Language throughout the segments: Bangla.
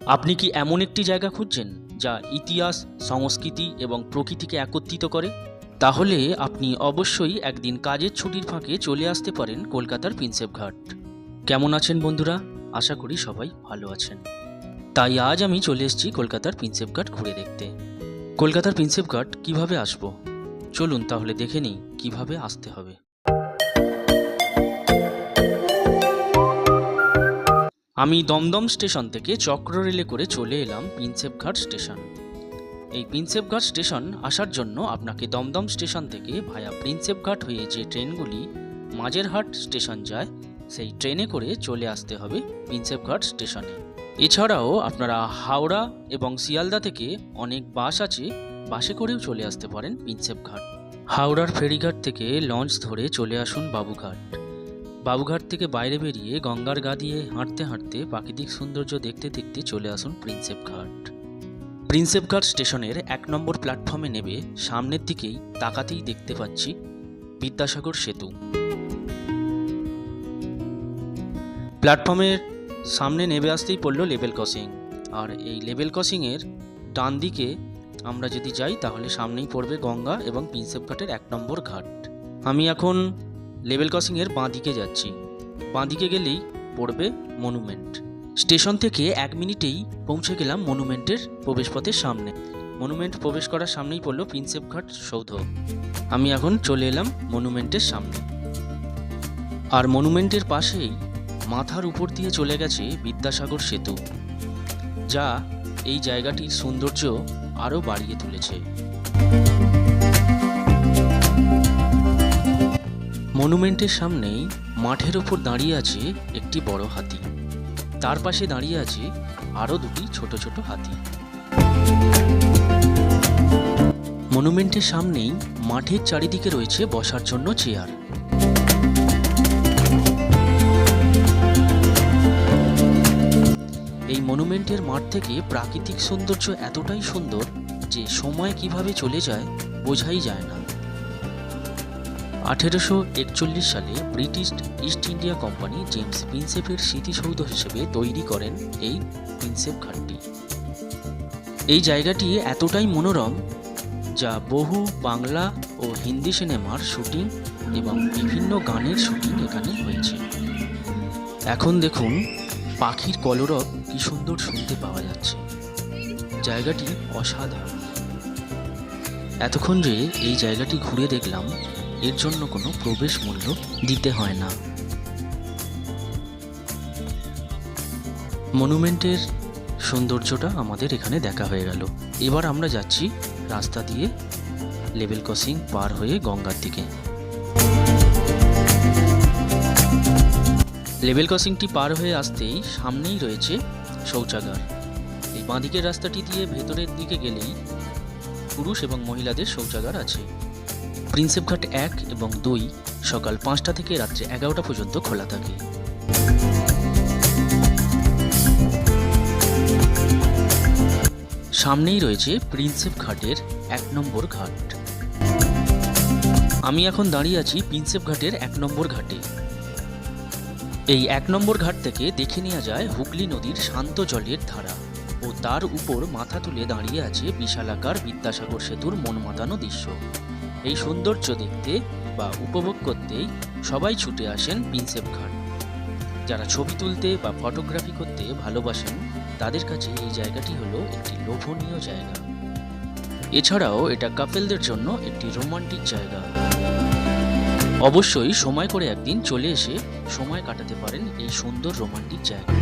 আপনি কি এমন একটি জায়গা খুঁজছেন যা ইতিহাস, সংস্কৃতি এবং প্রকৃতিকে একত্রিত করে? তাহলে আপনি অবশ্যই একদিন কাজের ছুটির ফাঁকে চলে আসতে পারেন কলকাতার প্রিন্সেপ ঘাট। কেমন আছেন বন্ধুরা? আশা করি সবাই ভালো আছেন। তাই আজ আমি চলে এসেছি কলকাতার প্রিন্সেপ ঘাট ঘুরে দেখতে। কলকাতার প্রিন্সেপ ঘাট কিভাবে আসব? চলুন তাহলে দেখে নিই কিভাবে আসতে হবে। আমি দমদম স্টেশন থেকে চক্র রেলে করে চলে এলাম প্রিন্সেপ ঘাট স্টেশন। এই প্রিন্সেপ ঘাট স্টেশন আসার জন্য আপনাকে দমদম স্টেশন থেকে ভায়া প্রিন্সেপ ঘাট হয়ে যে ট্রেনগুলি মাঝেরহাট স্টেশন যায় সেই ট্রেনে করে চলে আসতে হবে প্রিন্সেপ ঘাট স্টেশনে। এছাড়াও আপনারা হাওড়া এবং শিয়ালদা থেকে অনেক বাস আছে, বাসে করেও চলে আসতে পারেন প্রিন্সেপ ঘাট। হাওড়ার ফেরিঘাট থেকে লঞ্চ ধরে চলে আসুন বাবুঘাট। বাবুঘাট থেকে বাইরে বেরিয়ে গঙ্গার গা দিয়ে হাঁটতে হাঁটতে প্রাকৃতিক সৌন্দর্য দেখতে দেখতে চলে আসুন প্রিন্সেপ ঘাট। প্রিন্সেপ ঘাট স্টেশনের 1 নম্বর প্ল্যাটফর্মে নেবে সামনের দিকেই তাকাতেই দেখতে পাচ্ছি বিদ্যাসাগর সেতু। প্ল্যাটফর্মের সামনে নেমে আসতেই পড়ল লেভেল ক্রসিং, আর এই লেভেল ক্রসিংয়ের ডান দিকে আমরা যদি যাই তাহলে সামনেই পড়বে গঙ্গা এবং প্রিন্সেপ ঘাটের 1 নম্বর ঘাট। আমি এখন লেভেল ক্রসিংয়ের বাঁ দিকে যাচ্ছি। বাঁ দিকে গেলেই পড়বে মনুমেন্ট। স্টেশন থেকে 1 মিনিটেই পৌঁছে গেলাম মনুমেন্টের প্রবেশপথের সামনে। মনুমেন্ট প্রবেশ করার সামনেই পড়ল প্রিন্সেপ ঘাট সৌধ। আমি এখন চলে এলাম মনুমেন্টের সামনে। আর মনুমেন্টের পাশেই মাথার উপর দিয়ে চলে গেছে বিদ্যাসাগর সেতু, যা এই জায়গাটির সৌন্দর্য আরও বাড়িয়ে তুলেছে। মনুমেন্টের সামনেই মাঠের ওপর দাঁড়িয়ে আছে একটি বড় হাতি, তার পাশে দাঁড়িয়ে আছে আরও 2টি ছোট ছোট হাতি। মনুমেন্টের সামনেই মাঠের চারিদিকে রয়েছে বসার জন্য চেয়ার। এই মনুমেন্টের মাঠ থেকে প্রাকৃতিক সৌন্দর্য এতটাই সুন্দর যে সময় কিভাবে চলে যায় বোঝাই যায় না। 1841 সালে British East India Company James প্রিন্সেপের স্মৃতিসৌধ হিসেবে তৈরি করেন এই প্রিন্সেপ ঘাটটি। এই জায়গাটি এতটাই মনোরম যা বহু বাংলা ও হিন্দি সিনেমার শুটিং এবং বিভিন্ন গানের শুটিং এখানে হয়েছে। এখন দেখুন পাখির কলরব কি সুন্দর শুনতে পাওয়া যাচ্ছে। জায়গাটি অসাধারণ। এতক্ষণ যে এই জায়গাটি ঘুরে দেখলাম, এর জন্য কোনো প্রবেশ মূল্য দিতে হয় না। মনুমেন্টের সৌন্দর্যটা আমাদের এখানে দেখা হয়ে গেল। এবার আমরা যাচ্ছি রাস্তা দিয়ে লেভেল ক্রসিং পার হয়ে গঙ্গার দিকে। লেভেল ক্রসিংটি পার হয়ে আসতেই সামনেই রয়েছে শৌচাগার। এই বাঁদিকের রাস্তাটি দিয়ে ভেতরের দিকে গেলেই পুরুষ এবং মহিলাদের শৌচাগার আছে। প্রিন্সেপ ঘাট 1 এবং 2 সকাল 5টা থেকে রাত্রে 11টা পর্যন্ত খোলা থাকে। সামনেই রয়েছে প্রিন্সেপ ঘাটের 1 নম্বর ঘাট। আমি এখন দাঁড়িয়ে আছি প্রিন্সেপ ঘাটের 1 নম্বর ঘাটে। এই 1 নম্বর ঘাট থেকে দেখে নেওয়া যায় হুগলি নদীর শান্ত জলের ধারা ও তার উপর মাথা তুলে দাঁড়িয়ে আছে বিশালাকার বিদ্যাসাগর সেতুর মন মাতানো দৃশ্য। এই সৌন্দর্য দেখতে বা উপভোগ করতেই সবাই ছুটে আসেন প্রিন্সেপ ঘাট। যারা ছবি তুলতে বা ফটোগ্রাফি করতে ভালোবাসেন তাদের কাছে এই জায়গাটি হলো একটি লোভনীয় জায়গা। এছাড়াও এটা কাপেলদের জন্য একটি রোমান্টিক জায়গা। অবশ্যই সময় করে একদিন চলে এসে সময় কাটাতে পারেন এই সুন্দর রোমান্টিক জায়গা।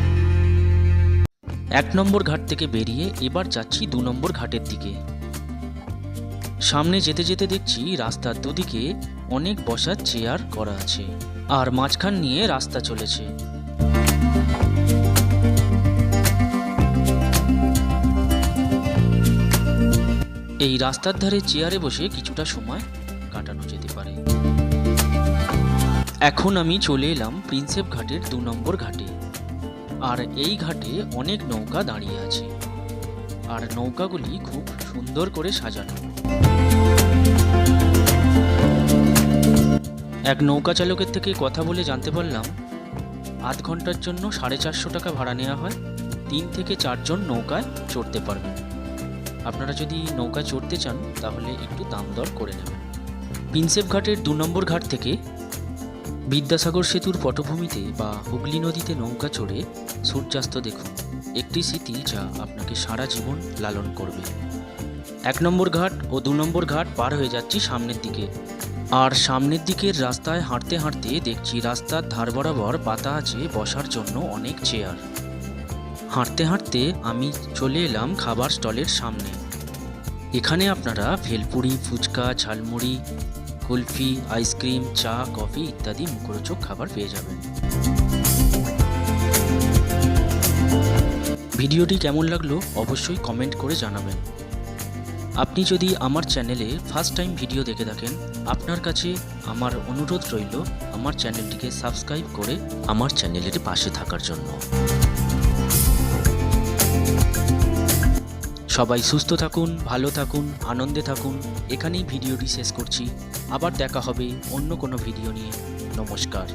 1 নম্বর ঘাট থেকে বেরিয়ে এবার যাচ্ছি 2 নম্বর ঘাটের দিকে। সামনে যেতে যেতে দেখছি রাস্তার দুদিকে অনেক বসার চেয়ার করা আছে, আর মাঝখান নিয়ে রাস্তা চলেছে। এই রাস্তার ধারে চেয়ারে বসে কিছুটা সময় কাটানো যেতে পারে। এখন আমি চলে এলাম প্রিন্সেপ ঘাটের 2 নম্বর ঘাটে। আর এই ঘাটে অনেক নৌকা দাঁড়িয়ে আছে, আর নৌকাগুলি খুব সুন্দর করে সাজানো। এক নৌকা চালকের থেকে কথা বলে জানতে পারলাম আধ ঘন্টার জন্য 450 টাকা ভাড়া নেওয়া হয়, 3 থেকে 4 জন নৌকায় চড়তে পারবেন। আপনারা যদি নৌকা চড়তে চান তাহলে একটু দাম দর করে নেবেন। প্রিন্সেপ ঘাটের 2 নম্বর ঘাট থেকে বিদ্যাসাগর সেতুর পটভূমিতে বা হুগলি নদীতে নৌকা চড়ে সূর্যাস্ত দেখুন, একটি স্মৃতি যা আপনাকে সারা জীবন লালন করবে। 1 নম্বর ঘাট ও 2 নম্বর ঘাট পার হয়ে যাচ্ছি সামনের দিকে, আর সামনের দিকের রাস্তায় হাঁটতে হাঁটতে দেখছি রাস্তার ধার বরাবর পাতা আছে বসার জন্য অনেক চেয়ার। হাঁটতে হাঁটতে আমি চলে এলাম খাবার স্টলের সামনে। এখানে আপনারা ভেলপুরি, ফুচকা, ঝালমুড়ি, কুলফি, আইসক্রিম, চা, কফি ইত্যাদি মুখরোচক খাবার পেয়ে যাবেন। ভিডিওটি কেমন লাগলো অবশ্যই কমেন্ট করে জানাবেন। আপনি যদি আমার চ্যানেলে ফার্স্ট টাইম ভিডিও দেখে থাকেন, আপনার কাছে আমার অনুরোধ রইল আমার চ্যানেলটিকে সাবস্ক্রাইব করে আমার চ্যানেলের পাশে থাকার জন্য। সবাই সুস্থ থাকুন, ভালো থাকুন, আনন্দে থাকুন। এখানেই ভিডিওটি শেষ করছি। আবার দেখা হবে অন্য কোনো ভিডিও নিয়ে। নমস্কার।